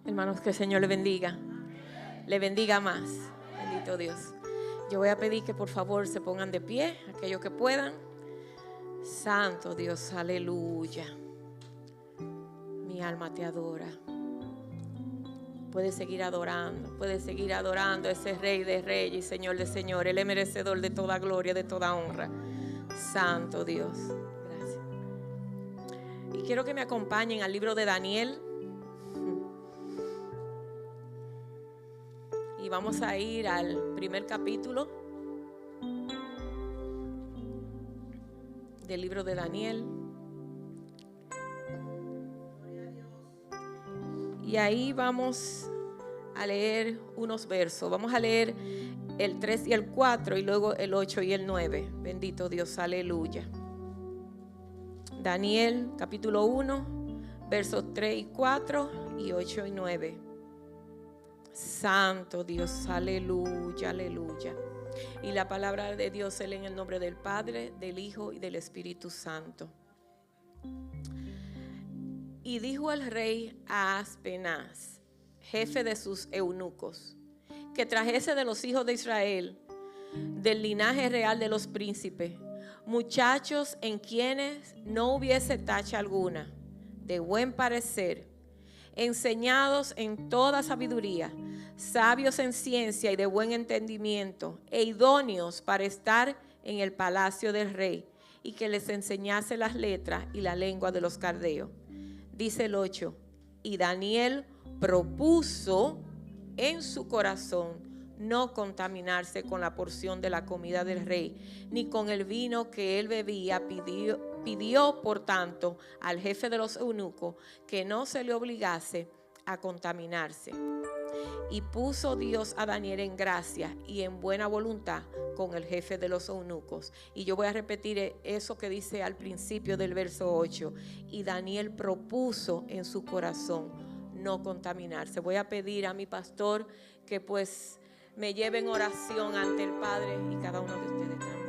Hermanos, que el Señor le bendiga. Le bendiga más. Bendito Dios. Yo voy a pedir que por favor se pongan de pie, aquellos que puedan. Santo Dios, aleluya. Mi alma te adora. Puedes seguir adorando a ese Rey de Reyes y Señor de Señores. Él es merecedor de toda gloria, de toda honra. Santo Dios. Gracias. Y quiero que me acompañen al libro de Daniel. Y vamos a ir al primer capítulo del libro de Daniel. Y ahí vamos a leer unos versos. Vamos a leer el 3 y el 4 y luego el 8 y el 9. Bendito Dios, aleluya. Daniel capítulo 1, versos 3 y 4 y 8 y 9. Santo Dios, aleluya, aleluya. Y la palabra de Dios se lee en el nombre del Padre, del Hijo y del Espíritu Santo. Y dijo el rey a Aspenaz, jefe de sus eunucos, que trajese de los hijos de Israel, del linaje real de los príncipes, muchachos en quienes no hubiese tacha alguna, de buen parecer, enseñados en toda sabiduría, sabios en ciencia y de buen entendimiento, e idóneos para estar en el palacio del rey, y que les enseñase las letras y la lengua de los caldeos. Dice el 8, y Daniel propuso en su corazón no contaminarse con la porción de la comida del rey, ni con el vino que él bebía. Pidió por tanto al jefe de los eunucos que no se le obligase a contaminarse. Y puso Dios a Daniel en gracia y en buena voluntad con el jefe de los eunucos. Y yo voy a repetir eso que dice al principio del verso 8. Y Daniel propuso en su corazón no contaminarse. Voy a pedir a mi pastor que pues me lleve en oración ante el Padre y cada uno de ustedes también.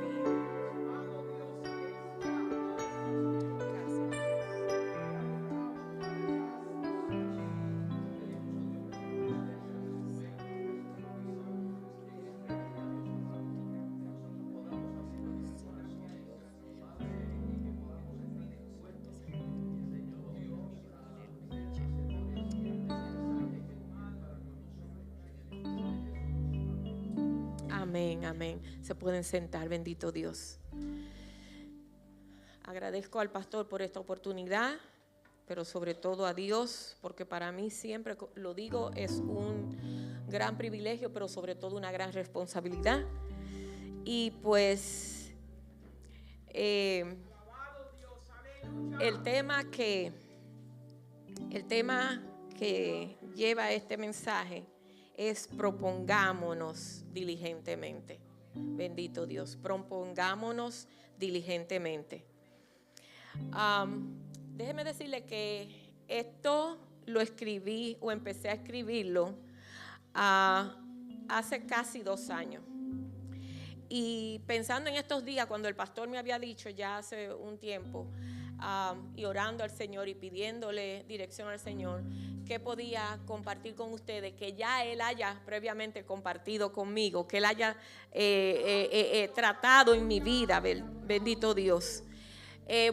Amén, amén. Se pueden sentar, bendito Dios. Agradezco al pastor por esta oportunidad, pero sobre todo a Dios, porque para mí siempre, lo digo, es un gran privilegio, pero sobre todo una gran responsabilidad. Y pues el tema que lleva este mensaje es propongámonos diligentemente. Bendito Dios, propongámonos diligentemente. Déjeme decirle que esto lo escribí o empecé a escribirlo hace casi 2 años. Y pensando en estos días, cuando el pastor me había dicho ya hace un tiempo, y orando al Señor y pidiéndole dirección al Señor, que podía compartir con ustedes, que ya Él haya previamente compartido conmigo, que Él haya tratado en mi vida, bendito Dios.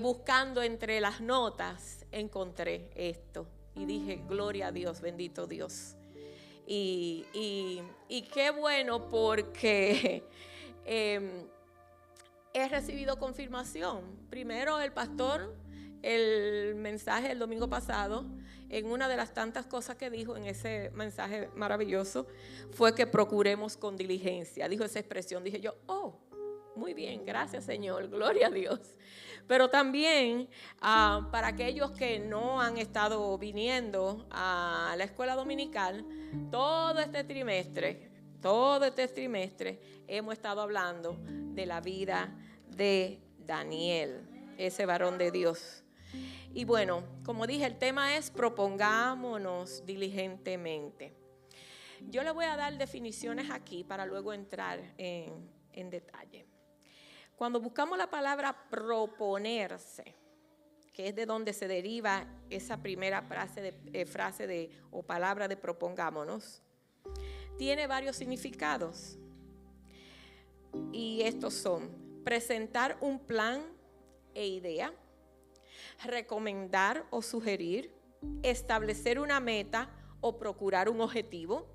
Buscando entre las notas, encontré esto y dije, gloria a Dios, bendito Dios. Y qué bueno, porque he recibido confirmación. Primero el pastor, el mensaje del domingo pasado, en una de las tantas cosas que dijo en ese mensaje maravilloso, fue que procuremos con diligencia. Dijo esa expresión, dije yo, oh, muy bien, gracias Señor, gloria a Dios. Pero también para aquellos que no han estado viniendo a la escuela dominical, todo este trimestre hemos estado hablando de la vida de Daniel, ese varón de Dios. Y bueno, como dije, el tema es propongámonos diligentemente. Yo le voy a dar definiciones aquí para luego entrar en detalle. Cuando buscamos la palabra proponerse, que es de donde se deriva esa primera frase o palabra de propongámonos, tiene varios significados. Y estos son: presentar un plan e idea, recomendar o sugerir, establecer una meta o procurar un objetivo.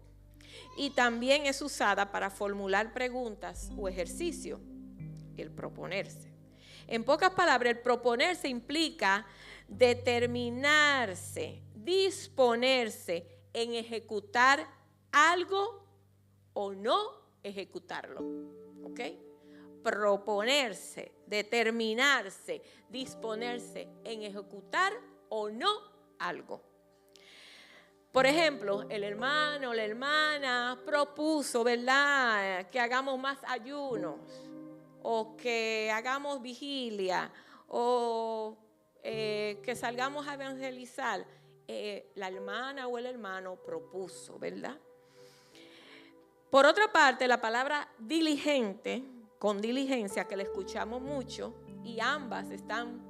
Y también es usada para formular preguntas o ejercicio, el proponerse. En pocas palabras, el proponerse implica determinarse, disponerse en ejecutar algo o no ejecutarlo. ¿Ok? Proponerse, determinarse, disponerse en ejecutar o no algo. Por ejemplo, el hermano o la hermana propuso, ¿verdad?, que hagamos más ayunos, o que hagamos vigilia, o que salgamos a evangelizar. La hermana o el hermano propuso, ¿verdad? Por otra parte, la palabra diligente, con diligencia, que la escuchamos mucho, y ambas están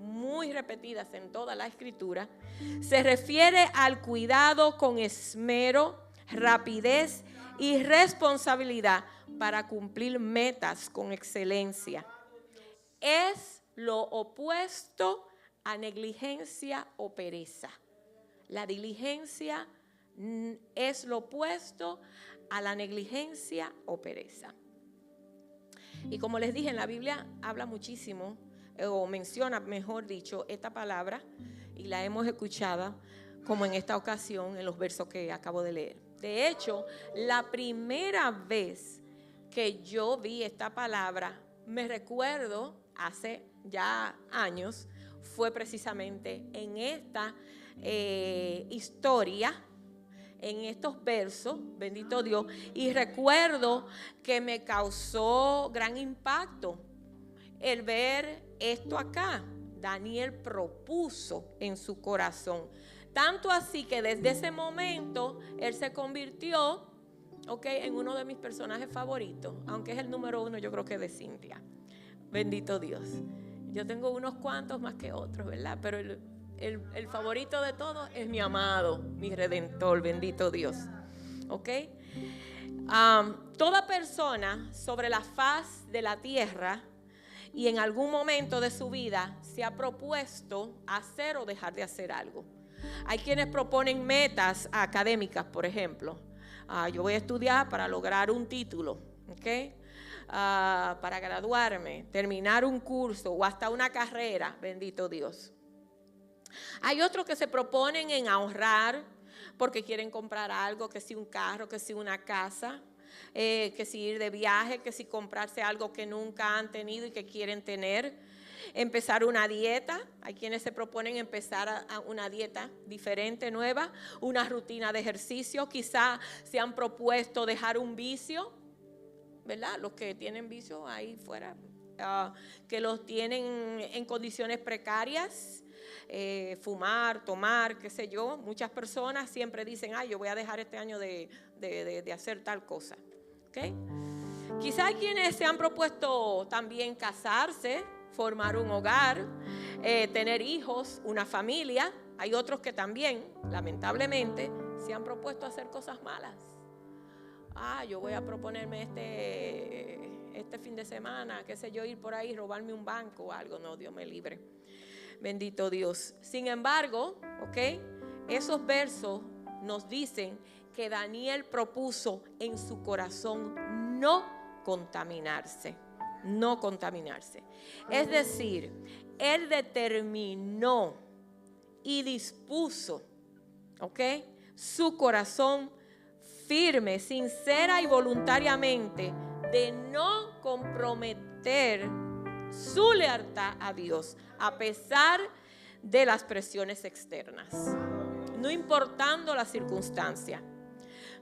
muy repetidas en toda la escritura, se refiere al cuidado con esmero, rapidez y responsabilidad para cumplir metas con excelencia. Es lo opuesto a negligencia o pereza. La diligencia es lo opuesto a la negligencia o pereza. Y como les dije, en la Biblia habla muchísimo, o menciona, mejor dicho, esta palabra, y la hemos escuchado como en esta ocasión en los versos que acabo de leer. De hecho, la primera vez que yo vi esta palabra, me recuerdo hace ya años, fue precisamente en esta historia, en estos versos, bendito Dios, y recuerdo que me causó gran impacto el ver esto acá. Daniel propuso en su corazón, tanto así que desde ese momento él se convirtió, en uno de mis personajes favoritos, aunque es el número 1, yo creo que de Cintia. Bendito Dios. Yo tengo unos cuantos más que otros, ¿verdad? Pero el favorito de todos es mi amado, mi redentor, bendito Dios. Toda persona sobre la faz de la tierra y en algún momento de su vida se ha propuesto hacer o dejar de hacer algo. Hay quienes proponen metas académicas, por ejemplo. Yo voy a estudiar para lograr un título, para graduarme, terminar un curso o hasta una carrera, bendito Dios. Hay otros que se proponen en ahorrar porque quieren comprar algo, que si un carro, que si una casa, que si ir de viaje, que si comprarse algo que nunca han tenido y que quieren tener. Empezar una dieta, hay quienes se proponen empezar a una dieta diferente, nueva, una rutina de ejercicio, quizá se han propuesto dejar un vicio, ¿verdad? Los que tienen vicios ahí fuera, que los tienen en condiciones precarias, fumar, tomar, qué sé yo. Muchas personas siempre dicen, yo voy a dejar este año de hacer tal cosa. Quizá hay quienes se han propuesto también casarse, formar un hogar, tener hijos, una familia. Hay otros que también, lamentablemente, se han propuesto hacer cosas malas. Yo voy a proponerme este fin de semana, qué sé yo, ir por ahí, robarme un banco o algo. No, Dios me libre. Bendito Dios. Sin embargo, esos versos nos dicen que Daniel propuso en su corazón no contaminarse. No contaminarse. Es decir, él determinó y dispuso, su corazón firme, sincera y voluntariamente de no comprometer su lealtad a Dios a pesar de las presiones externas, no importando la circunstancia.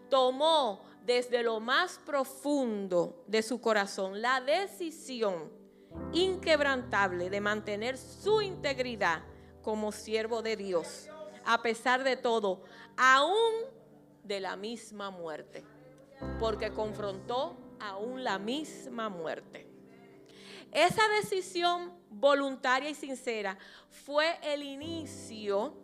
Tomó desde lo más profundo de su corazón la decisión inquebrantable de mantener su integridad como siervo de Dios, a pesar de todo, aún de la misma muerte, porque confrontó aún la misma muerte. Esa decisión voluntaria y sincera fue el inicio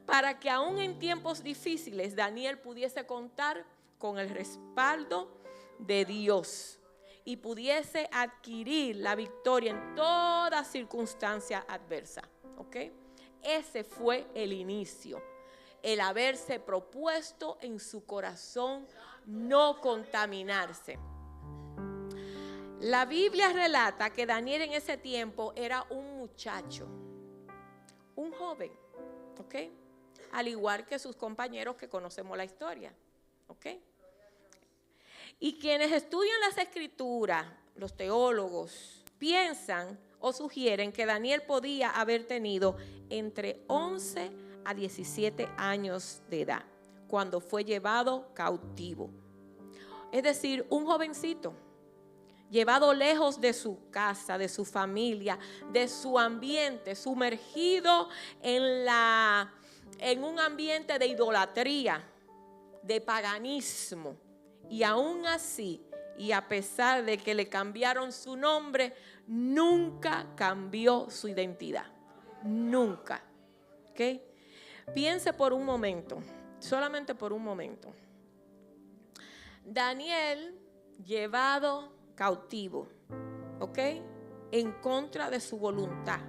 para que aún en tiempos difíciles Daniel pudiese contar con el respaldo de Dios y pudiese adquirir la victoria en toda circunstancia adversa. ¿Ok? Ese fue el inicio, el haberse propuesto en su corazón no contaminarse. La Biblia relata que Daniel en ese tiempo era un muchacho, un joven, ¿ok? Al igual que sus compañeros que conocemos la historia, ¿ok? Y quienes estudian las Escrituras, los teólogos, piensan o sugieren que Daniel podía haber tenido entre 11 a 17 años de edad cuando fue llevado cautivo. Es decir, un jovencito llevado lejos de su casa, de su familia, de su ambiente, sumergido en un ambiente de idolatría, de paganismo. Y aún así, y a pesar de que le cambiaron su nombre, nunca cambió su identidad. Nunca. ¿Ok? Piense por un momento, solamente por un momento. Daniel llevado cautivo, ¿ok? En contra de su voluntad,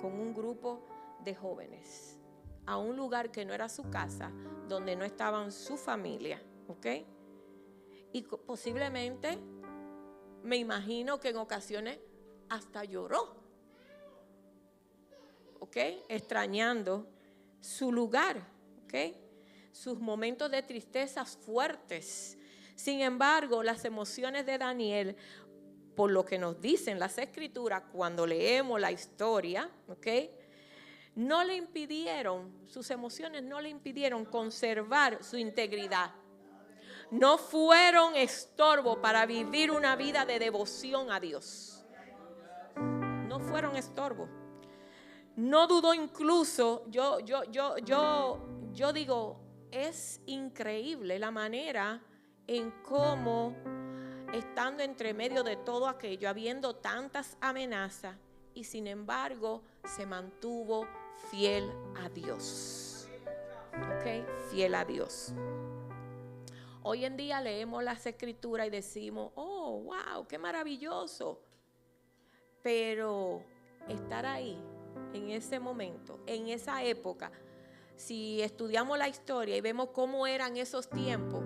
con un grupo de jóvenes, a un lugar que no era su casa, donde no estaban su familia, ¿ok? Y posiblemente, me imagino que en ocasiones hasta lloró, ¿ok? Extrañando su lugar, ¿ok? Sus momentos de tristeza fuertes. Sin embargo, las emociones de Daniel, por lo que nos dicen las Escrituras cuando leemos la historia, ¿ok? No le impidieron, sus emociones no le impidieron conservar su integridad. No fueron estorbo para vivir una vida de devoción a Dios. No fueron estorbo. No dudó incluso, yo digo, es increíble la manera en cómo, estando entre medio de todo aquello, habiendo tantas amenazas, y sin embargo se mantuvo fiel a Dios. ¿Ok? Fiel a Dios. Hoy en día leemos las Escrituras y decimos, oh, wow, qué maravilloso. Pero estar ahí, en ese momento, en esa época, si estudiamos la historia y vemos cómo eran esos tiempos,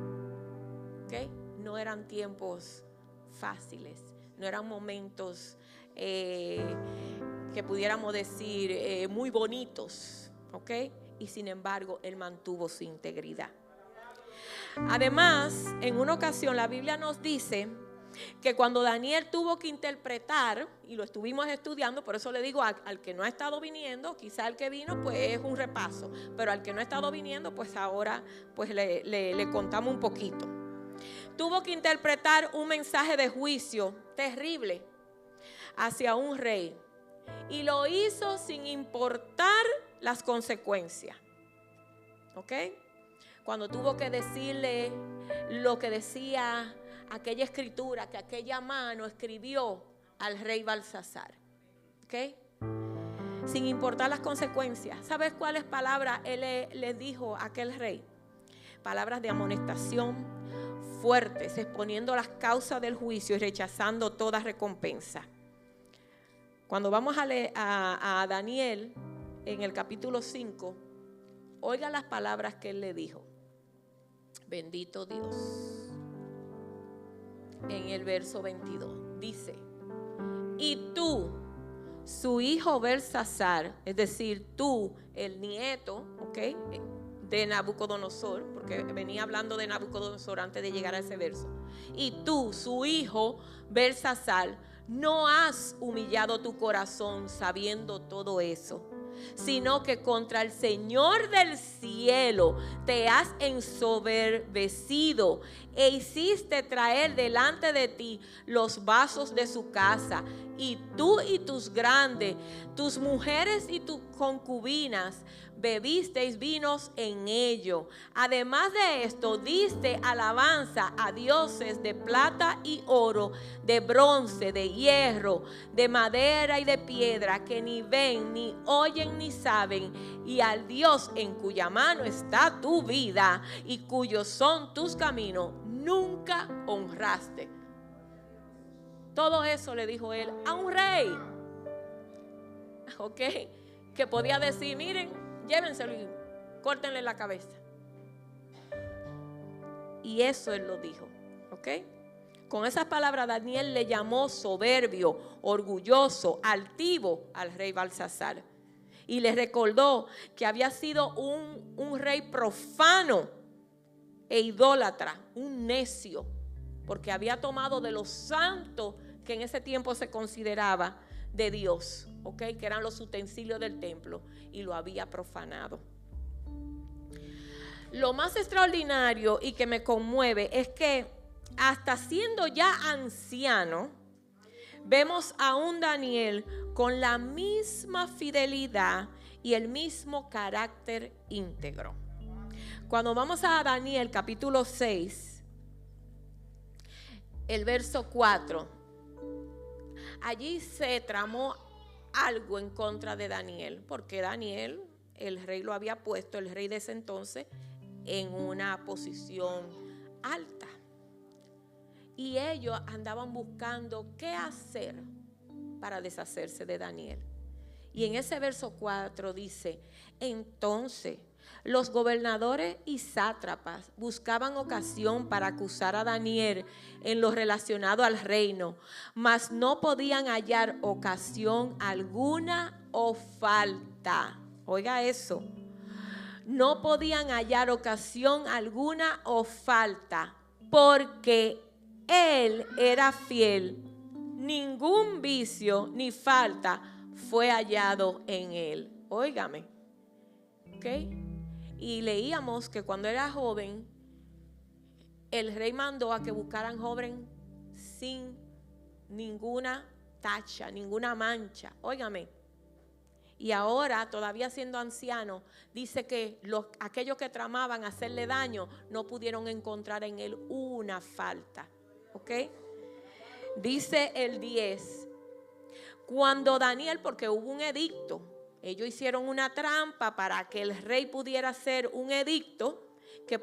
¿okay? No eran tiempos fáciles, no eran momentos que pudiéramos decir muy bonitos, ¿ok? Y sin embargo, él mantuvo su integridad. Además, en una ocasión la Biblia nos dice que cuando Daniel tuvo que interpretar, y lo estuvimos estudiando, por eso le digo al que no ha estado viniendo, quizá el que vino pues es un repaso, pero al que no ha estado viniendo pues ahora pues le contamos un poquito. Tuvo que interpretar un mensaje de juicio terrible hacia un rey, y lo hizo sin importar las consecuencias. ¿Ok? Cuando tuvo que decirle lo que decía aquella escritura que aquella mano escribió al rey Belsasar. ¿Ok? Sin importar las consecuencias. ¿Sabes cuáles palabras él le dijo a aquel rey? Palabras de amonestación fuertes, exponiendo las causas del juicio y rechazando toda recompensa. Cuando vamos a leer a Daniel en el capítulo 5, oiga las palabras que él le dijo. Bendito Dios. En el verso 22 dice: y tú, su hijo Belsasar, es decir, tú, el nieto, ¿ok?, de Nabucodonosor, porque venía hablando de Nabucodonosor antes de llegar a ese verso. Y tú, su hijo Belsasar, no has humillado tu corazón sabiendo todo eso, sino que contra el Señor del cielo te has ensoberbecido e hiciste traer delante de ti los vasos de su casa y tú y tus grandes, tus mujeres y tus concubinas, bebisteis vinos en ello. Además de esto, diste alabanza a dioses de plata y oro, de bronce, de hierro, de madera y de piedra, que ni ven, ni oyen, ni saben, y al Dios en cuya mano está tu vida y cuyos son tus caminos, nunca honraste. Todo eso le dijo él a un rey, ¿ok? Que podía decir, miren, llévenselo y córtenle la cabeza. Y eso él lo dijo, ¿ok? Con esas palabras Daniel le llamó soberbio, orgulloso, altivo al rey Belsasar. Y le recordó que había sido un rey profano e idólatra, un necio, porque había tomado de los santos que en ese tiempo se consideraba de Dios, ¿ok? Que eran los utensilios del templo, y lo había profanado. Lo más extraordinario y que me conmueve es que hasta siendo ya anciano, vemos a un Daniel con la misma fidelidad y el mismo carácter íntegro. Cuando vamos a Daniel capítulo 6, el verso 4, allí se tramó algo en contra de Daniel, porque Daniel, el rey lo había puesto, el rey de ese entonces, en una posición alta. Y ellos andaban buscando qué hacer para deshacerse de Daniel. Y en ese verso 4 dice, entonces los gobernadores y sátrapas buscaban ocasión para acusar a Daniel en lo relacionado al reino, mas no podían hallar ocasión alguna o falta. Oiga eso. No podían hallar ocasión alguna o falta, porque él era fiel. Ningún vicio ni falta fue hallado en él. Óigame. ¿Ok? Y leíamos que cuando era joven, el rey mandó a que buscaran joven sin ninguna tacha, ninguna mancha. Óigame. Y ahora, todavía siendo anciano, dice que aquellos que tramaban hacerle daño no pudieron encontrar en él una falta. ¿Ok? Dice el 10. Cuando Daniel, porque hubo un edicto, ellos hicieron una trampa para que el rey pudiera hacer un edicto que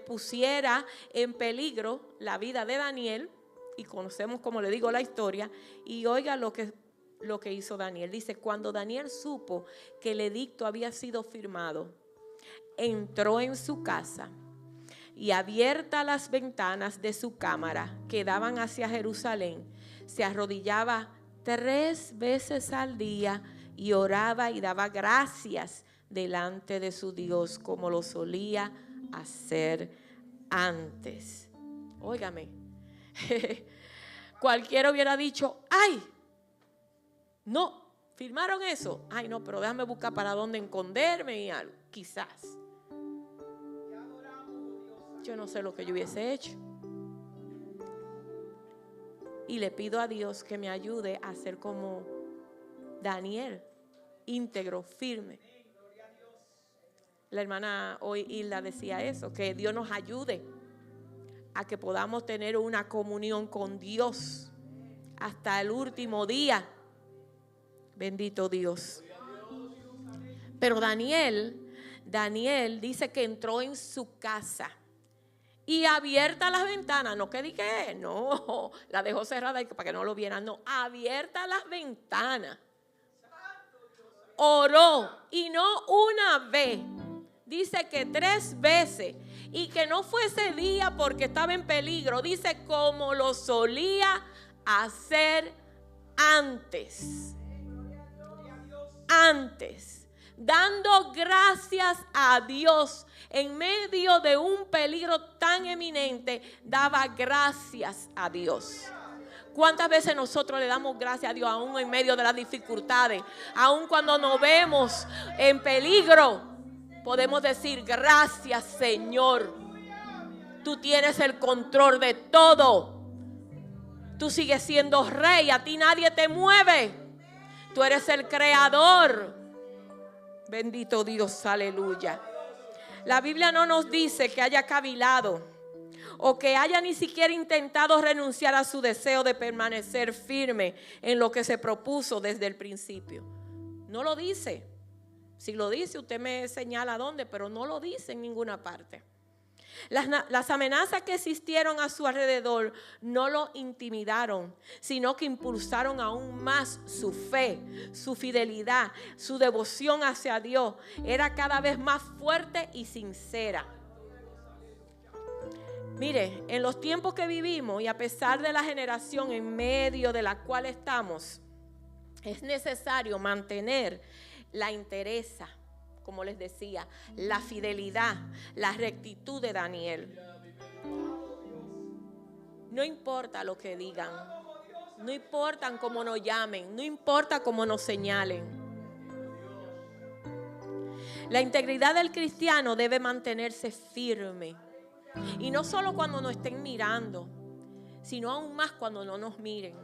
pusiera en peligro la vida de Daniel. Y conocemos, como le digo, la historia. Y oiga lo que hizo Daniel. Dice, cuando Daniel supo que el edicto había sido firmado, entró en su casa y, abiertas las ventanas de su cámara que daban hacia Jerusalén, se arrodillaba 3 veces al día y oraba y daba gracias delante de su Dios, como lo solía hacer antes. Óigame, cualquiera hubiera dicho, ¡ay! No, firmaron eso. Ay, no, pero déjame buscar para dónde esconderme y algo. Quizás. Yo no sé lo que yo hubiese hecho. Y le pido a Dios que me ayude a ser como Daniel, íntegro, firme. La hermana hoy Hilda decía eso, que Dios nos ayude a que podamos tener una comunión con Dios hasta el último día. Bendito Dios. Pero Daniel dice que entró en su casa y abierta las ventanas, no que dije, no, la dejó cerrada para que no lo vieran, no, abierta las ventanas. Oró, y no una vez, dice que 3 veces, y que no fue ese día porque estaba en peligro, dice como lo solía hacer antes, dando gracias a Dios en medio de un peligro tan eminente, daba gracias a Dios. ¿Cuántas veces nosotros le damos gracias a Dios aún en medio de las dificultades? Aún cuando nos vemos en peligro, podemos decir gracias, Señor. Tú tienes el control de todo. Tú sigues siendo rey, a ti nadie te mueve. Tú eres el creador. Bendito Dios, aleluya. La Biblia no nos dice que haya cavilado o que haya ni siquiera intentado renunciar a su deseo de permanecer firme en lo que se propuso desde el principio. No lo dice. Si lo dice, usted me señala dónde, pero no lo dice en ninguna parte. Las amenazas que existieron a su alrededor no lo intimidaron, sino que impulsaron aún más su fe, su fidelidad, su devoción hacia Dios. Era cada vez más fuerte y sincera. Mire, en los tiempos que vivimos y a pesar de la generación en medio de la cual estamos, es necesario mantener la entereza, como les decía, la fidelidad, la rectitud de Daniel. No importa lo que digan, no importa cómo nos llamen, no importa cómo nos señalen. La integridad del cristiano debe mantenerse firme. Y no solo cuando nos estén mirando, sino aún más cuando no nos miren.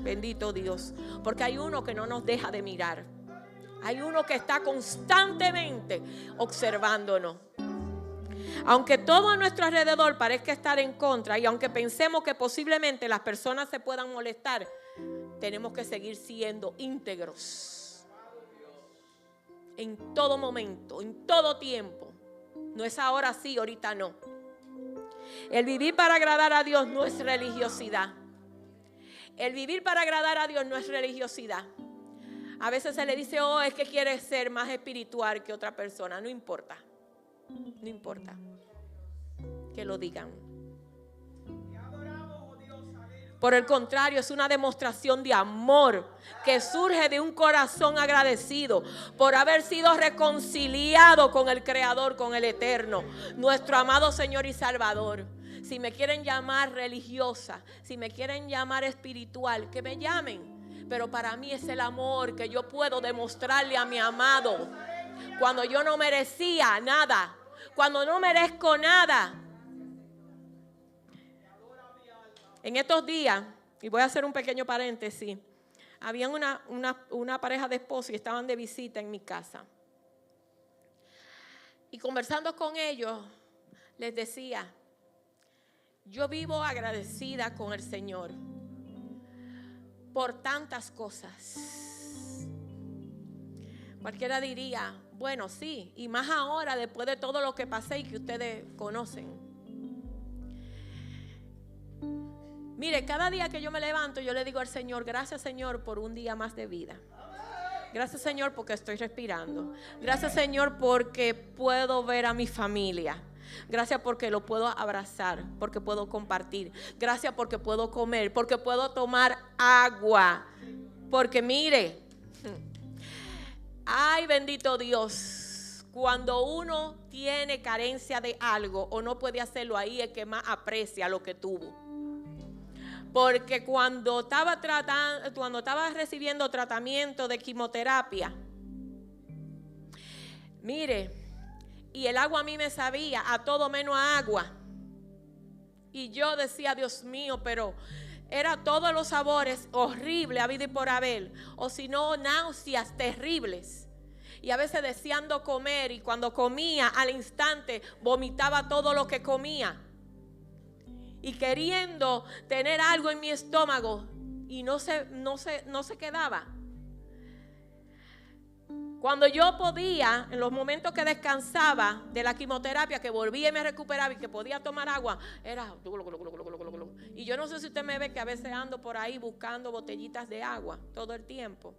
Bendito Dios, porque hay uno que no nos deja de mirar. Hay uno que está constantemente observándonos. Aunque todo a nuestro alrededor parezca estar en contra y aunque pensemos que posiblemente las personas se puedan molestar, tenemos que seguir siendo íntegros. En todo momento, en todo tiempo. No es ahora sí, ahorita no. El vivir para agradar a Dios no es religiosidad. El vivir para agradar a Dios no es religiosidad. A veces se le dice, oh, es que quiere ser más espiritual que otra persona. No importa. No importa. Que lo digan. Por el contrario, es una demostración de amor que surge de un corazón agradecido por haber sido reconciliado con el Creador, con el Eterno, nuestro amado Señor y Salvador. Si me quieren llamar religiosa, si me quieren llamar espiritual, que me llamen. Pero para mí es el amor que yo puedo demostrarle a mi amado cuando yo no merecía nada, cuando no merezco nada. En estos días, y voy a hacer un pequeño paréntesis, había una pareja de esposos y estaban de visita en mi casa. Y conversando con ellos, les decía, yo vivo agradecida con el Señor por tantas cosas. Cualquiera diría, bueno, sí, y más ahora después de todo lo que pasé y que ustedes conocen. Mire, cada día que yo me levanto, yo le digo al Señor, gracias Señor por un día más de vida. Gracias Señor porque estoy respirando. Gracias Señor porque puedo ver a mi familia. Gracias porque lo puedo abrazar, porque puedo compartir. Gracias porque puedo comer, porque puedo tomar agua. Porque mire, ay bendito Dios, cuando uno tiene carencia de algo o no puede hacerlo, ahí es que más aprecia lo que tuvo. Porque cuando estaba recibiendo tratamiento de quimioterapia, mire, y el agua a mí me sabía a todo menos a agua. Y yo decía, Dios mío, pero era todos los sabores horribles, habido y por haber. O si no, náuseas terribles. Y a veces deseando comer, y cuando comía, al instante vomitaba todo lo que comía. Y queriendo tener algo en mi estómago, y no se quedaba. Cuando yo podía, en los momentos que descansaba de la quimioterapia, que volvía y me recuperaba y que podía tomar agua, era... Y yo no sé si usted me ve que a veces ando por ahí buscando botellitas de agua todo el tiempo.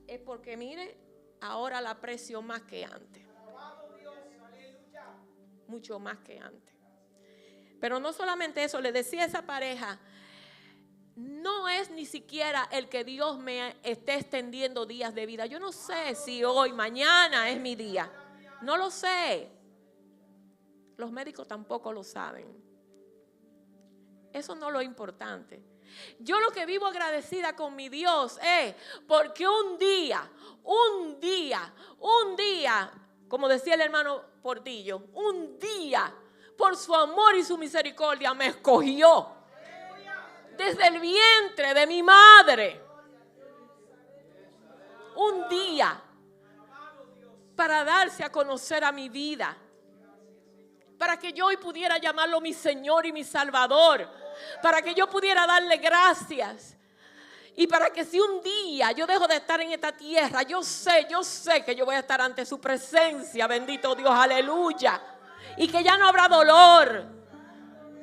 Es porque, mire, ahora la aprecio más que antes. Mucho más que antes. Pero no solamente eso, le decía a esa pareja, no es ni siquiera el que Dios me esté extendiendo días de vida. Yo no sé si hoy, mañana es mi día. No lo sé. Los médicos tampoco lo saben. Eso no es lo importante. Yo lo que vivo agradecida con mi Dios es porque un día, como decía el hermano Portillo, un día, por su amor y su misericordia, me escogió. desde el vientre de mi madre. Un día para darse a conocer a mi vida, para que yo hoy pudiera llamarlo mi Señor y mi Salvador, para que yo pudiera darle gracias, y para que si un día yo dejo de estar en esta tierra, yo sé que yo voy a estar ante su presencia, bendito Dios, aleluya, y que ya no habrá dolor,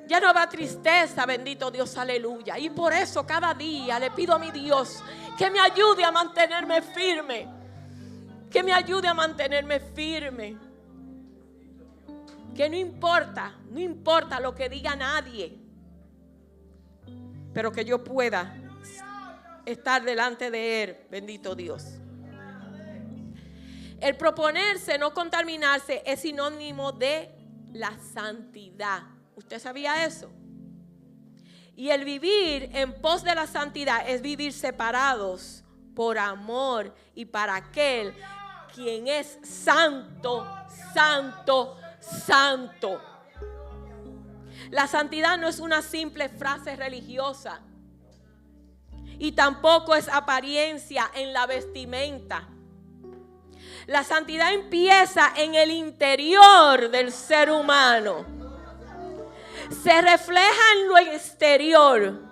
ya no habrá tristeza, bendito Dios, aleluya. Y por eso cada día le pido a mi Dios que me ayude a mantenerme firme, que me ayude a mantenerme firme. Que no importa lo que diga nadie, pero que yo pueda estar delante de Él, bendito Dios. El proponerse no contaminarse es sinónimo de la santidad. ¿Usted sabía eso? Y el vivir en pos de la santidad es vivir separados por amor y para aquel quien es santo, santo, santo. La santidad no es una simple frase religiosa y tampoco es apariencia en la vestimenta. La santidad empieza en el interior del ser humano. Se refleja en lo exterior,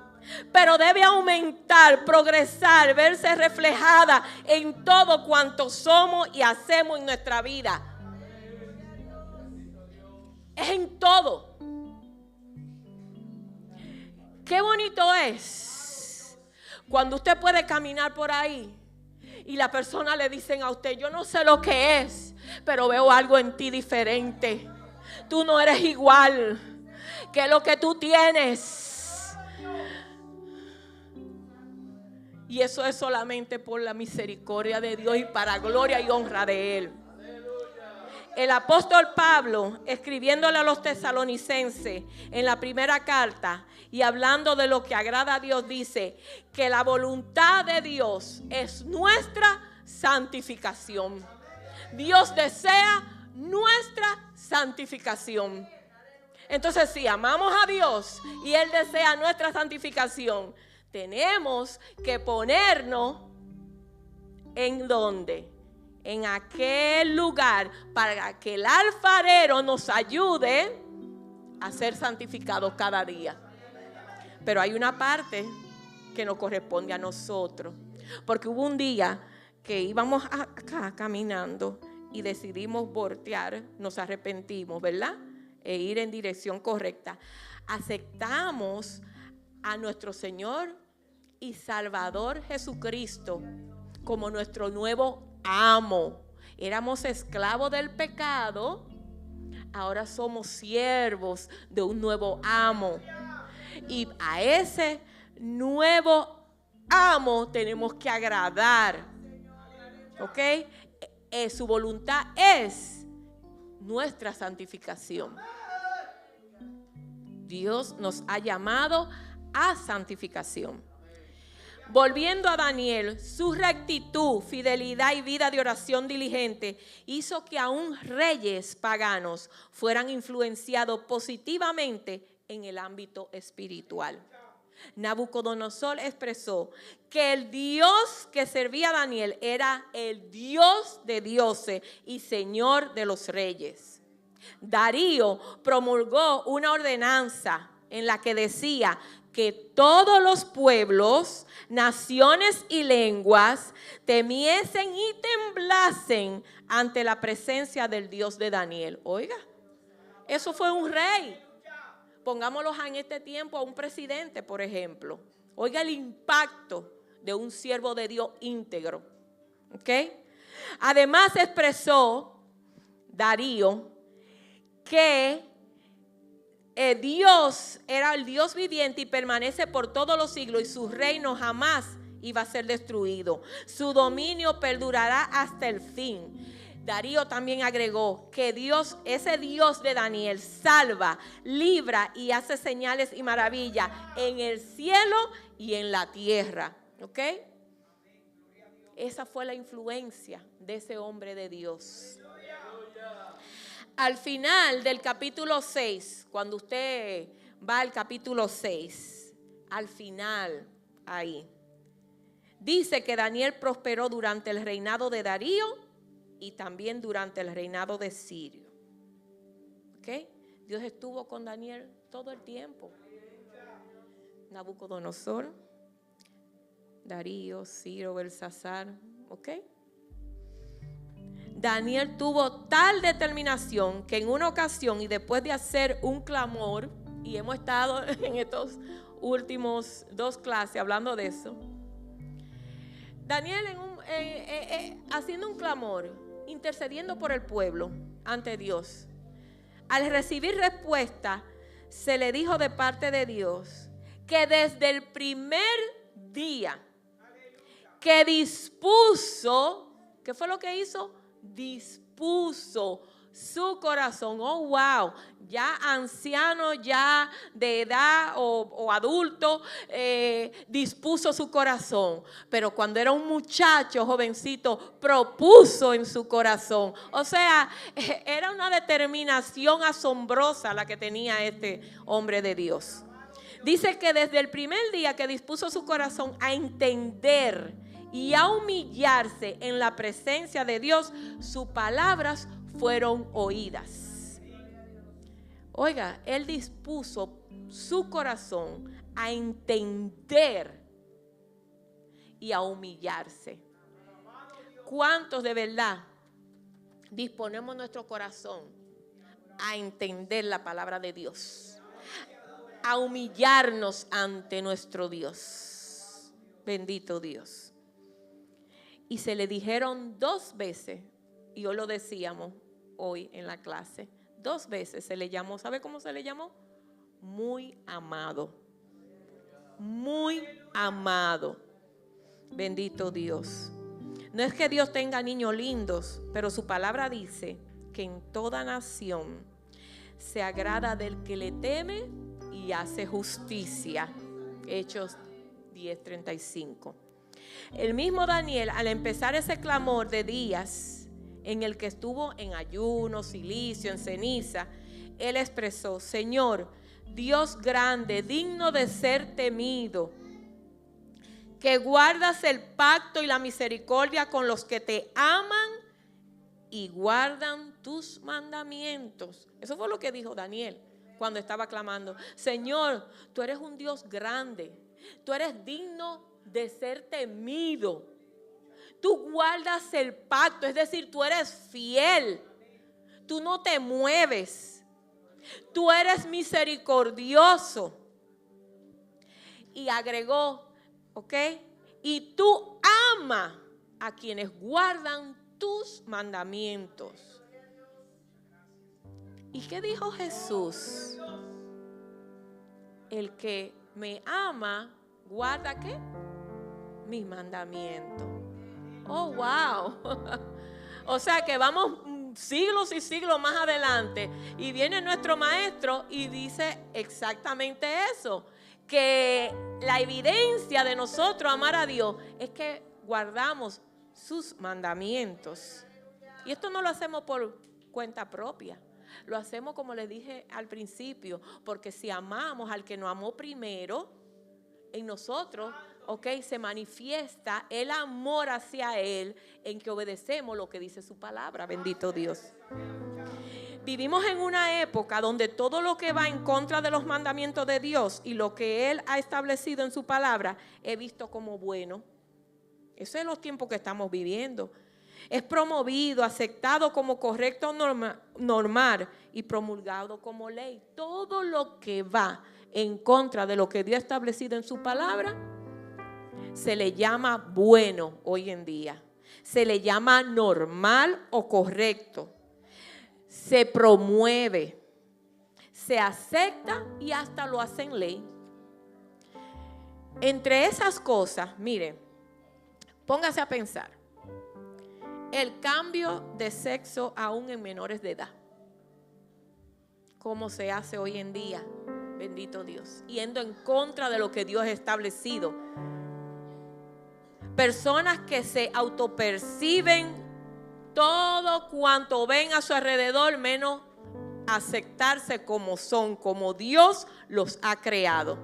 pero debe aumentar, progresar, verse reflejada en todo cuanto somos y hacemos en nuestra vida. Es en todo. Qué bonito es cuando usted puede caminar por ahí y la persona le dicen a usted: yo no sé lo que es, pero veo algo en ti diferente. Tú no eres igual que lo que tú tienes. Y eso es solamente por la misericordia de Dios y para gloria y honra de Él. El apóstol Pablo, escribiéndole a los tesalonicenses en la primera carta y hablando de lo que agrada a Dios, dice que la voluntad de Dios es nuestra santificación. Dios desea nuestra santificación. Entonces, si amamos a Dios y Él desea nuestra santificación, tenemos que ponernos ¿en dónde? En aquel lugar para que el alfarero nos ayude a ser santificados cada día. Pero hay una parte que nos corresponde a nosotros, porque hubo un día que íbamos acá caminando y decidimos voltear, nos arrepentimos, ¿verdad? E ir en dirección correcta. Aceptamos a nuestro Señor y Salvador Jesucristo como nuestro nuevo amo. Éramos esclavos del pecado, ahora somos siervos de un nuevo amo. Y a ese nuevo amo tenemos que agradar. ¿Ok? Su voluntad es nuestra santificación. Dios nos ha llamado a santificación. Volviendo a Daniel, su rectitud, fidelidad y vida de oración diligente hizo que aún reyes paganos fueran influenciados positivamente en el ámbito espiritual. Nabucodonosor expresó que el Dios que servía a Daniel era el Dios de dioses y Señor de los reyes. Darío promulgó una ordenanza en la que decía que todos los pueblos, naciones y lenguas temiesen y temblasen ante la presencia del Dios de Daniel. Oiga, eso fue un rey. Pongámoslo en este tiempo a un presidente, por ejemplo. Oiga el impacto de un siervo de Dios íntegro. ¿Ok? Además expresó Darío que Dios era el Dios viviente y permanece por todos los siglos y su reino jamás iba a ser destruido. Su dominio perdurará hasta el fin. Darío también agregó que Dios, ese Dios de Daniel, salva, libra y hace señales y maravillas en el cielo y en la tierra. ¿Ok? Esa fue la influencia de ese hombre de Dios. Al final del capítulo 6, cuando usted va al capítulo 6, al final, ahí, dice que Daniel prosperó durante el reinado de Darío y también durante el reinado de Sirio. ¿Ok? Dios estuvo con Daniel todo el tiempo. Nabucodonosor, Darío, Ciro, Belsasar. ¿Ok? Daniel tuvo tal determinación que en una ocasión, y después de hacer un clamor, y hemos estado en estos últimos 2 clases hablando de eso, Daniel haciendo un clamor, intercediendo por el pueblo ante Dios, al recibir respuesta, se le dijo de parte de Dios que desde el primer día que dispuso, ¿qué fue lo que hizo? Dispuso su corazón. Oh, wow, ya anciano, ya de edad o adulto, dispuso su corazón. Pero cuando era un muchacho, jovencito, propuso en su corazón. O sea, era una determinación asombrosa la que tenía este hombre de Dios. Dice que desde el primer día que dispuso su corazón a entender y a humillarse en la presencia de Dios, sus palabras fueron oídas. Oiga, él dispuso su corazón a entender y a humillarse. ¿Cuántos de verdad disponemos nuestro corazón a entender la palabra de Dios? A humillarnos ante nuestro Dios. Bendito Dios. Y se le dijeron 2 veces, y hoy lo decíamos hoy en la clase, 2 veces se le llamó. ¿Sabe cómo se le llamó? Muy amado. Muy amado. Bendito Dios. No es que Dios tenga niños lindos, pero su palabra dice que en toda nación se agrada del que le teme y hace justicia. Hechos 10:35. El mismo Daniel, al empezar ese clamor de días en el que estuvo en ayuno, cilicio, en ceniza, él expresó: Señor, Dios grande, digno de ser temido, que guardas el pacto y la misericordia con los que te aman y guardan tus mandamientos. Eso fue lo que dijo Daniel cuando estaba clamando: Señor, tú eres un Dios grande, tú eres digno de ser temido, tú guardas el pacto, es decir, tú eres fiel, tú no te mueves, tú eres misericordioso. Y agregó, ¿ok? Y tú amas a quienes guardan tus mandamientos. ¿Y qué dijo Jesús? El que me ama, ¿guarda qué? Mis mandamientos. Oh, wow. O sea que vamos siglos y siglos más adelante y viene nuestro maestro y dice exactamente eso, que la evidencia de nosotros amar a Dios es que guardamos sus mandamientos. Y esto no lo hacemos por cuenta propia. Lo hacemos, como les dije al principio, porque si amamos al que nos amó primero, en nosotros, se manifiesta el amor hacia Él en que obedecemos lo que dice su palabra. Bendito Dios. Vivimos en una época donde todo lo que va en contra de los mandamientos de Dios y lo que Él ha establecido en su palabra es visto como bueno. Esos son los tiempos que estamos viviendo. Es promovido, aceptado como correcto, normal y promulgado como ley. Todo lo que va en contra de lo que Dios ha establecido en su palabra se le llama bueno hoy en día. Se le llama normal o correcto. Se promueve, se acepta y hasta lo hacen ley. Entre esas cosas, miren, póngase a pensar. El cambio de sexo aún en menores de edad. ¿Cómo se hace hoy en día? Bendito Dios. Yendo en contra de lo que Dios ha establecido. Personas que se autoperciben todo cuanto ven a su alrededor, menos aceptarse como son, como Dios los ha creado.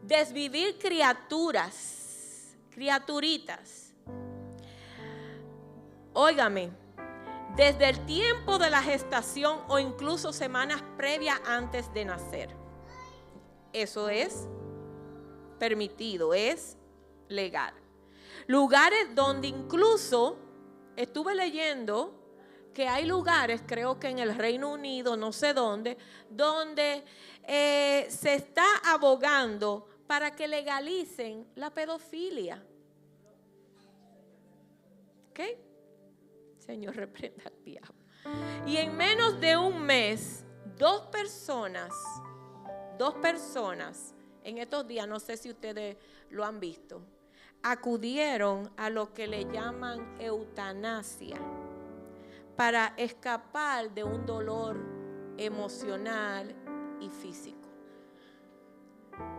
desvivir criaturitas. Óigame, desde el tiempo de la gestación o incluso semanas previas antes de nacer. Eso es permitido, es legal. Lugares donde incluso, estuve leyendo que hay lugares, creo que en el Reino Unido, no sé dónde, donde se está abogando para que legalicen la pedofilia. ¿Ok? Señor, reprenda al diablo. Y en menos de un mes, dos personas, en estos días, no sé si ustedes lo han visto, acudieron a lo que le llaman eutanasia para escapar de un dolor emocional y físico.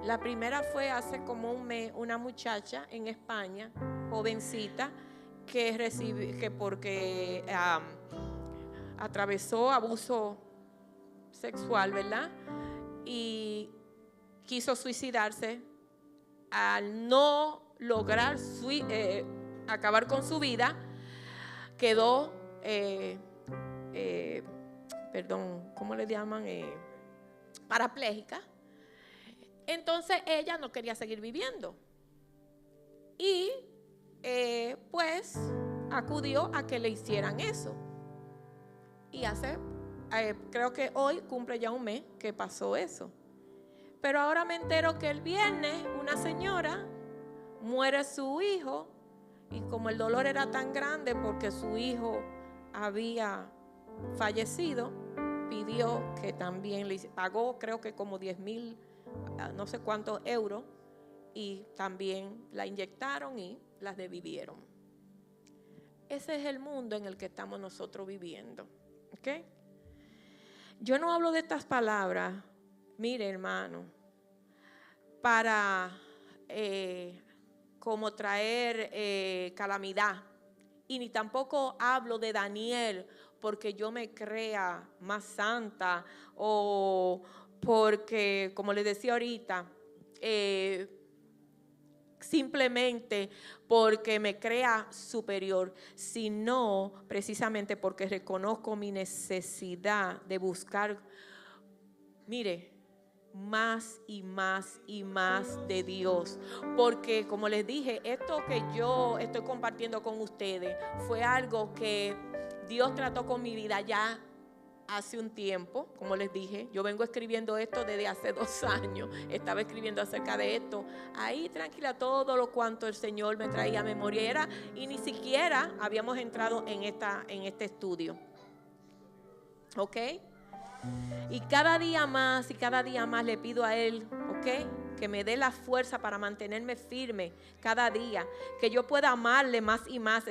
La primera fue hace como un mes, una muchacha en España, jovencita, que porque atravesó abuso sexual, ¿verdad? Y quiso suicidarse. Al no lograr acabar con su vida, quedó, ¿cómo le llaman? Parapléjica. Entonces ella no quería seguir viviendo. Y pues acudió a que le hicieran eso. Y creo que hoy cumple ya un mes que pasó eso. Pero ahora me entero que el viernes una señora muere su hijo, y como el dolor era tan grande porque su hijo había fallecido, pidió que también pagó, creo que como 10,000, no sé cuántos euros, y también la inyectaron y la desvivieron. Ese es el mundo en el que estamos nosotros viviendo. ¿Ok? Yo no hablo de estas palabras, mire hermano, para como traer calamidad. Y ni tampoco hablo de Daniel porque yo me crea más santa o porque, como les decía ahorita, simplemente porque me crea superior, sino precisamente porque reconozco mi necesidad de buscar, mire, más y más y más de Dios. Porque como les dije, esto que yo estoy compartiendo con ustedes fue algo que Dios trató con mi vida ya hace un tiempo. Como les dije, yo vengo escribiendo esto desde hace 2 años. Estaba escribiendo acerca de esto ahí tranquila, todo lo cuanto el Señor me traía a memoria y ni siquiera habíamos entrado en este estudio. ¿Ok? Y cada día más le pido a Él, ¿ok?, que me dé la fuerza para mantenerme firme cada día, que yo pueda amarle más y más.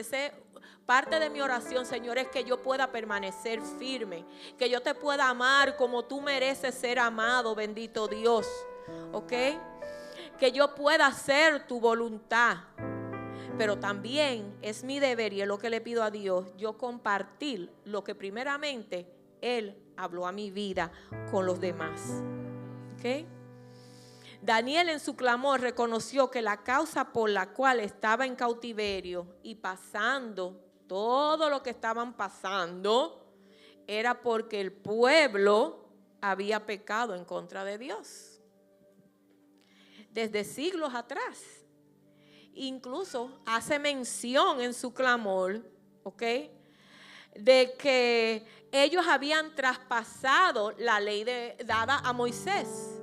Parte de mi oración, Señor, es que yo pueda permanecer firme, que yo te pueda amar como tú mereces ser amado, bendito Dios, ¿ok? Que yo pueda hacer tu voluntad. Pero también es mi deber, y es lo que le pido a Dios, yo compartir lo que primeramente Él habló a mi vida con los demás. ¿Ok? Daniel en su clamor reconoció que la causa por la cual estaba en cautiverio y pasando todo lo que estaban pasando era porque el pueblo había pecado en contra de Dios. Desde siglos atrás. Incluso hace mención en su clamor, ¿ok?, de que ellos habían traspasado la ley dada a Moisés,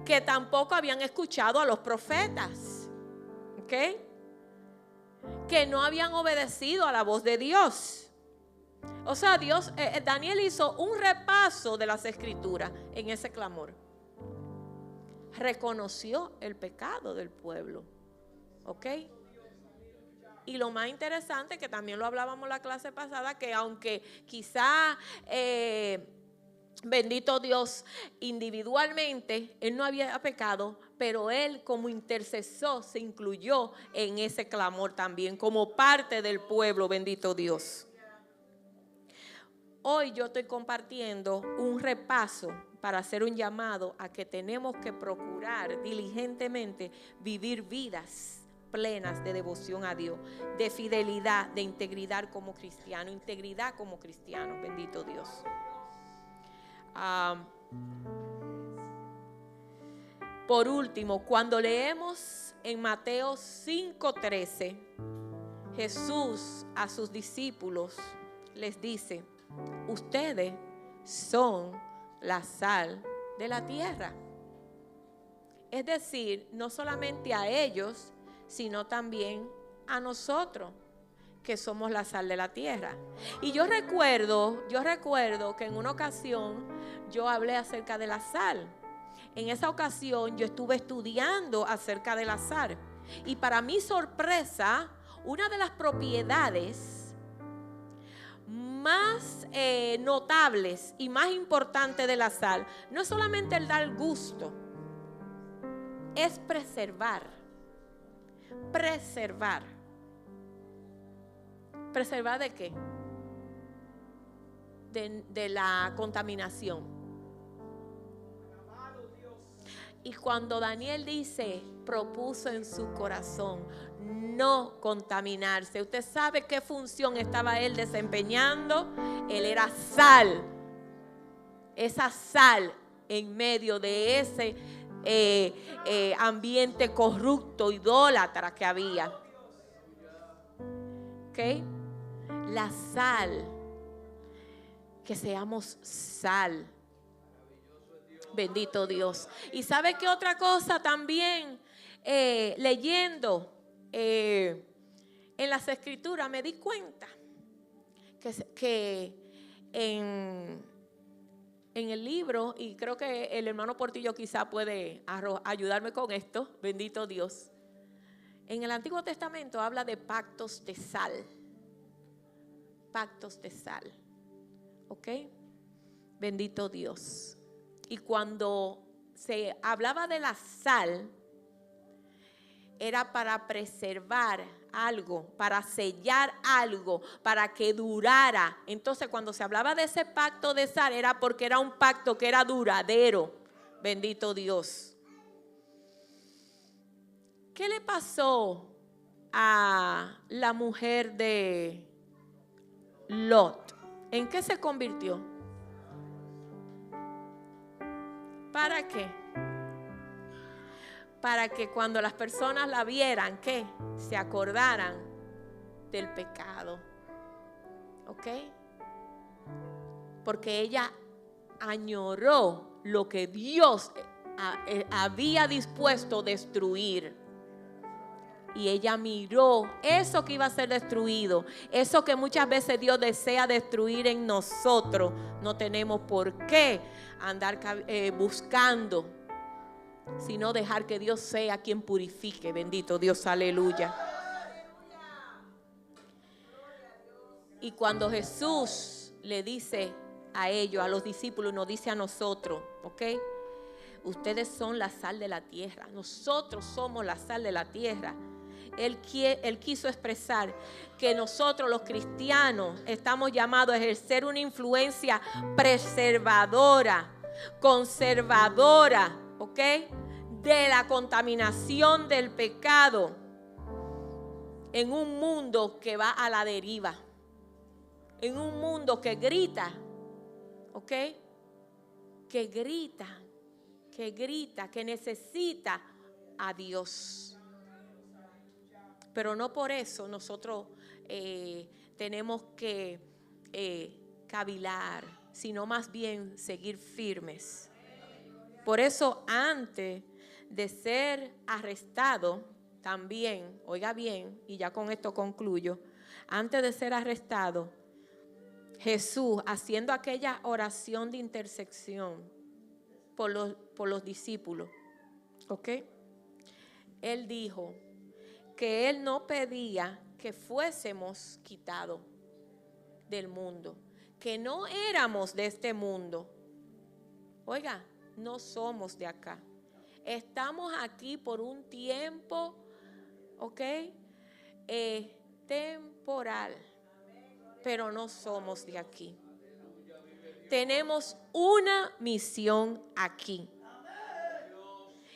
que tampoco habían escuchado a los profetas, ¿ok?, que no habían obedecido a la voz de Dios. O sea, Daniel hizo un repaso de las escrituras en ese clamor. Reconoció el pecado del pueblo, ¿ok? Y lo más interesante, que también lo hablábamos la clase pasada, que aunque quizá, bendito Dios, individualmente él no había pecado, pero él como intercesor se incluyó en ese clamor también, como parte del pueblo, bendito Dios. hoy yo estoy compartiendo un repaso para hacer un llamado a que tenemos que procurar diligentemente vivir vidas plenas de devoción a Dios, de fidelidad, de integridad como cristiano, bendito Dios. Por último, cuando leemos en Mateo 5:13, Jesús a sus discípulos les dice: ustedes son la sal de la tierra. Es decir, no solamente a ellos, sino también a nosotros, que somos la sal de la tierra. Y yo recuerdo que en una ocasión yo hablé acerca de la sal. En esa ocasión yo estuve estudiando acerca de la sal. Y para mi sorpresa, una de las propiedades más notables y más importantes de la sal no es solamente el dar gusto, es preservar. ¿Preservar de qué? De la contaminación. Y cuando Daniel dice, propuso en su corazón no contaminarse, ¿usted sabe qué función estaba él desempeñando? Él era sal. Esa sal en medio de ese ambiente corrupto, idólatra que había. ¿Ok? La sal. Que seamos sal. Bendito Dios. Y ¿sabe qué otra cosa también? Leyendo en las escrituras me di cuenta que en el libro, y creo que el hermano Portillo quizá puede ayudarme con esto, bendito Dios. En el Antiguo Testamento habla de pactos de sal. Pactos de sal. ¿Ok? Bendito Dios. Y cuando se hablaba de la sal, era para preservar algo, para sellar algo, para que durara. Entonces, cuando se hablaba de ese pacto de sal, era porque era un pacto que era duradero. Bendito Dios. ¿Qué le pasó a la mujer de Lot? ¿En qué se convirtió? ¿Para qué? Para que cuando las personas la vieran, ¿qué? Se acordaran del pecado. ¿Ok? Porque ella añoró lo que Dios había dispuesto destruir. Y ella miró eso que iba a ser destruido. Eso que muchas veces Dios desea destruir en nosotros. No tenemos por qué andar buscando, sino dejar que Dios sea quien purifique. Bendito Dios, aleluya. Y cuando Jesús le dice a ellos, a los discípulos, nos dice a nosotros, ¿ok? Ustedes son la sal de la tierra. Nosotros somos la sal de la tierra. Él quiso expresar que nosotros los cristianos estamos llamados a ejercer una influencia preservadora, conservadora, ¿ok? De la contaminación del pecado en un mundo que va a la deriva, en un mundo que grita, ¿ok? Que grita, que necesita a Dios. Pero no por eso nosotros tenemos que cavilar, sino más bien seguir firmes. Por eso antes de ser arrestado, también, oiga bien, y ya con esto concluyo, antes de ser arrestado, Jesús, haciendo aquella oración de intersección por los discípulos, ¿ok? Él dijo que Él no pedía que fuésemos quitados del mundo, que no éramos de este mundo. Oiga, no somos de acá. Estamos aquí por un tiempo, ¿ok? Temporal, pero no somos de aquí. tenemos una misión aquí.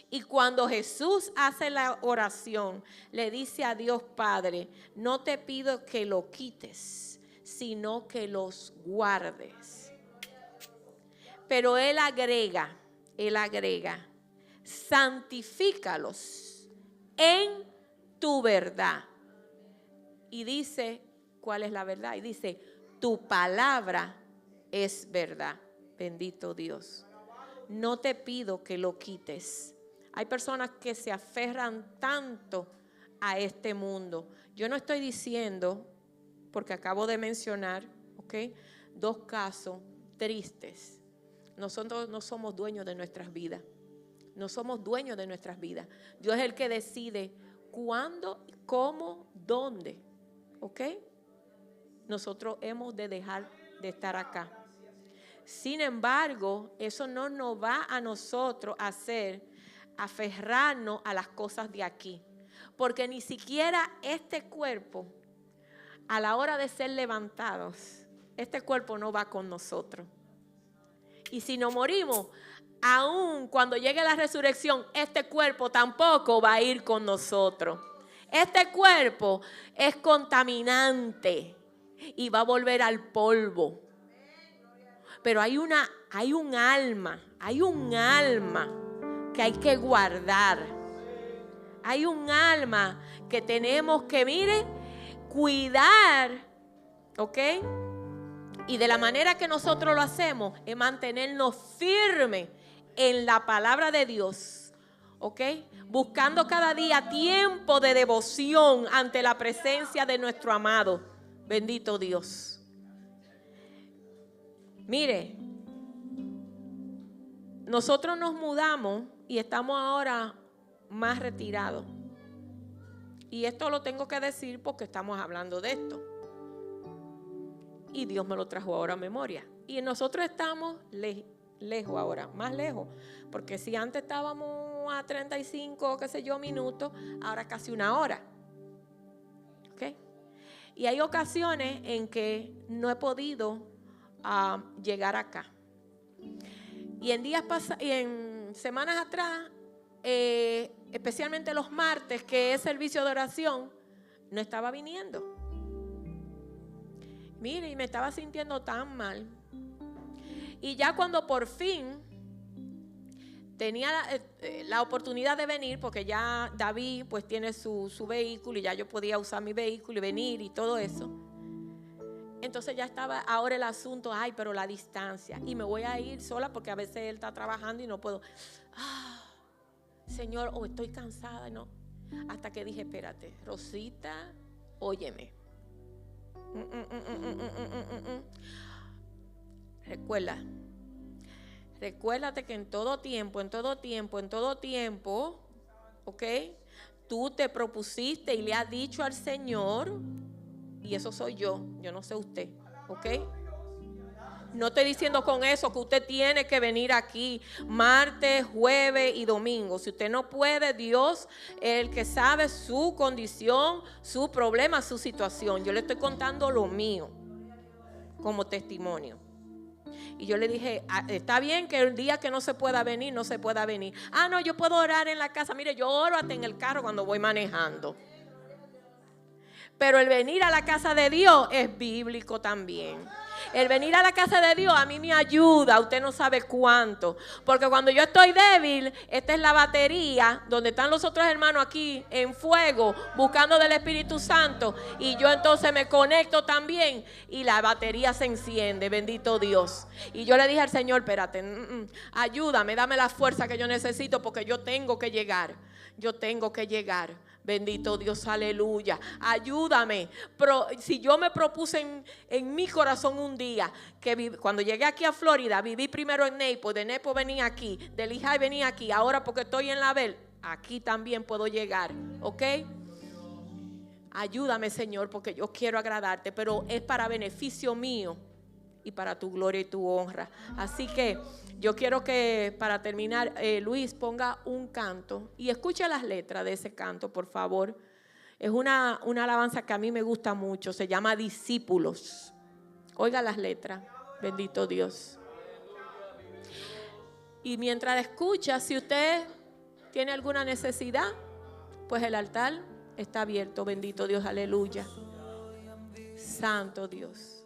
Y cuando Jesús hace la oración, le dice a Dios Padre, no te pido que lo quites, sino que los guardes. Pero Él agrega, santifícalos en tu verdad. Y dice, ¿cuál es la verdad? Y dice, tu palabra es verdad. Bendito Dios. No te pido que lo quites. Hay personas que se aferran tanto a este mundo. Yo no estoy diciendo, porque acabo de mencionar, dos casos tristes. Nosotros no somos dueños de nuestras vidas. No somos dueños de nuestras vidas. Dios es el que decide cuándo, cómo, dónde. Nosotros hemos de dejar de estar acá. Sin embargo, eso no nos va a nosotros a hacer aferrarnos a las cosas de aquí. Porque ni siquiera este cuerpo, a la hora de ser levantados, este cuerpo no va con nosotros. Y si nos morimos, aún cuando llegue la resurrección, este cuerpo tampoco va a ir con nosotros. Este cuerpo es contaminante y va a volver al polvo. Pero hay un alma que hay que guardar. Hay un alma que tenemos que, cuidar, Y de la manera que nosotros lo hacemos es mantenernos firmes en la palabra de Dios, buscando cada día tiempo de devoción ante la presencia de nuestro amado. Bendito Dios. Mire, nosotros nos mudamos y estamos ahora más retirados. Y esto lo tengo que decir porque estamos hablando de esto. Y Dios me lo trajo ahora a memoria. Y nosotros estamos lejos ahora, más lejos. Porque si antes estábamos a 35, minutos, ahora casi una hora. Y hay ocasiones en que no he podido llegar acá. Y en semanas atrás, especialmente los martes, que es servicio de oración, no estaba viniendo. Mire, y me estaba sintiendo tan mal. Y ya cuando por fin tenía la oportunidad de venir, porque ya David pues tiene su vehículo y ya yo podía usar mi vehículo y venir y todo eso. Entonces ya estaba ahora el asunto, pero la distancia. Y me voy a ir sola porque a veces él está trabajando y no puedo. Señor, estoy cansada, no. Hasta que dije, espérate, Rosita, óyeme. Recuérdate que en todo tiempo, tú te propusiste y le has dicho al Señor, y eso soy yo no sé usted, No estoy diciendo con eso que usted tiene que venir aquí martes, jueves y domingo. Si usted no puede, Dios es el que sabe su condición, su problema, su situación. Yo le estoy contando lo mío como testimonio. Y yo le dije, está bien que el día que no se pueda venir, no se pueda venir. No, yo puedo orar en la casa. Mire, yo oro hasta en el carro cuando voy manejando. Pero el venir a la casa de Dios es bíblico también. El venir a la casa de Dios a mí me ayuda, usted no sabe cuánto. Porque cuando yo estoy débil, esta es la batería donde están los otros hermanos aquí en fuego, buscando del Espíritu Santo. Y yo entonces me conecto también y la batería se enciende, bendito Dios. Y yo le dije al Señor, espérate, ayúdame, dame la fuerza que yo necesito porque yo tengo que llegar. Bendito Dios, aleluya. Ayúdame. Si yo me propuse en mi corazón un día que cuando llegué aquí a Florida, viví primero en Naples, de Naples venía aquí, de Lehigh venía aquí, ahora porque estoy en La Belle, aquí también puedo llegar, Ayúdame, Señor, porque yo quiero agradarte, pero es para beneficio mío y para tu gloria y tu honra. Así que yo quiero que para terminar, Luis ponga un canto y escuche las letras de ese canto, por favor. Es una alabanza que a mí me gusta mucho, se llama Discípulos. Oiga las letras. Bendito Dios. Y mientras escucha, si usted tiene alguna necesidad, pues el altar está abierto. Bendito Dios, aleluya. Santo Dios.